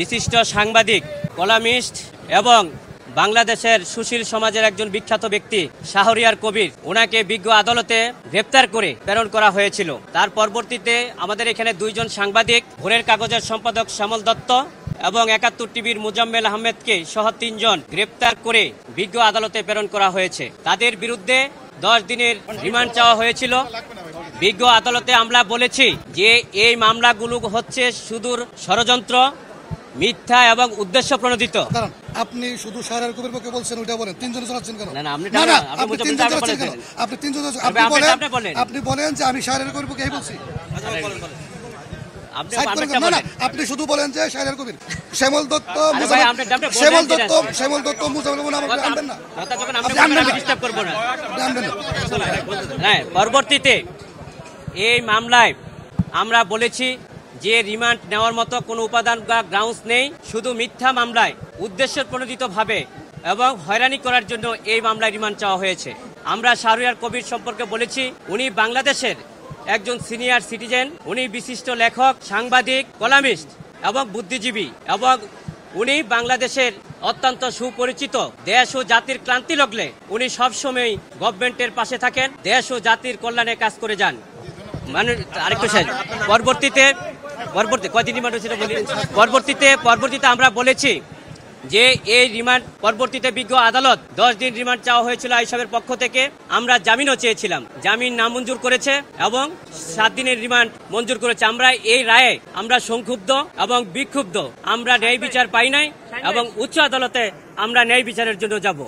বিশিষ্ট সাংবাদিক, কলামিস্ট এবং বাংলাদেশের সুশীল সমাজের একজন বিখ্যাত ব্যক্তি শাহরিয়ার কবির, ওনাকে বিজ্ঞ আদালতে গ্রেপ্তার করে প্রেরণ করা হয়েছিল। তার পরবর্তীতে আমাদের এখানে দুইজন সাংবাদিক, ভোরের কাগজের সম্পাদক শ্যামল দত্ত এবং ৭১ টিভির মুজাম্মেল আহমেদকে সহ ৩ জন গ্রেপ্তার করে বিজ্ঞ আদালতে প্রেরণ করা হয়েছে। তাদের বিরুদ্ধে 10 দিনের রিমান্ড চাওয়া হয়েছিল। বিজ্ঞ আদালতে আমরা বলেছি যে এই মামলাগুলো হচ্ছে সুদূর ষড়যন্ত্র, মিথ্যা এবং উদ্দেশ্য প্রণোদিত। আপনি শুধু শাহরিয়ার কবির পক্ষে বলছেন, ওইটা বলেন। তিনজন চালাচ্ছেন কেন? আপনি বলেন যে আমি শাহরিয়ার কবির পক্ষে বলছি। আপনি শুধু বলেন যে শাহরিয়ার কবির, শ্যামল দত্ত, পরবর্তীতে এই মামলায় আমরা বলেছি যে রিমান্ড নেওয়ার মতো কোনো উপাদান বা গ্রাউন্ডস নেই। শুধু মিথ্যা মামলায় উদ্দেশ্য প্রণোদিতভাবে এবং হয়রানি করার জন্য এই মামলায় রিমান্ড চাওয়া হয়েছে। আমরা শাহরিয়ার কবির সম্পর্কে বলেছি, উনি বাংলাদেশের একজন সিনিয়র সিটিজেন, উনি বিশিষ্ট লেখক, সাংবাদিক, কলামিস্ট এবং বুদ্ধিজীবী, এবং উনি বাংলাদেশের অত্যন্ত সুপরিচিত। দেশ ও জাতির ক্লান্তি লাগলে উনি সবসময় গভর্নমেন্টের পাশে থাকেন, দেশ ও জাতির কল্যাণে কাজ করে যান। আরেকটু পরবর্তীতে আমরা বলেছি যে এই রিমান্ড পরবর্তীতে বিজ্ঞ আদালত 10 দিন রিমান্ড চাওয়া হয়েছিল আইসাবের পক্ষ থেকে। আমরা জামিনও চেয়েছিলাম, জামিন নামঞ্জুর করেছে এবং 7 দিনের রিমান্ড মঞ্জুর করেছে। আমরা এই রায়ে আমরা সংক্ষুব্ধ এবং বিক্ষুব্ধ। আমরা ন্যায় বিচার পাই নাই এবং উচ্চ আদালতে আমরা ন্যায় বিচারের জন্য যাব।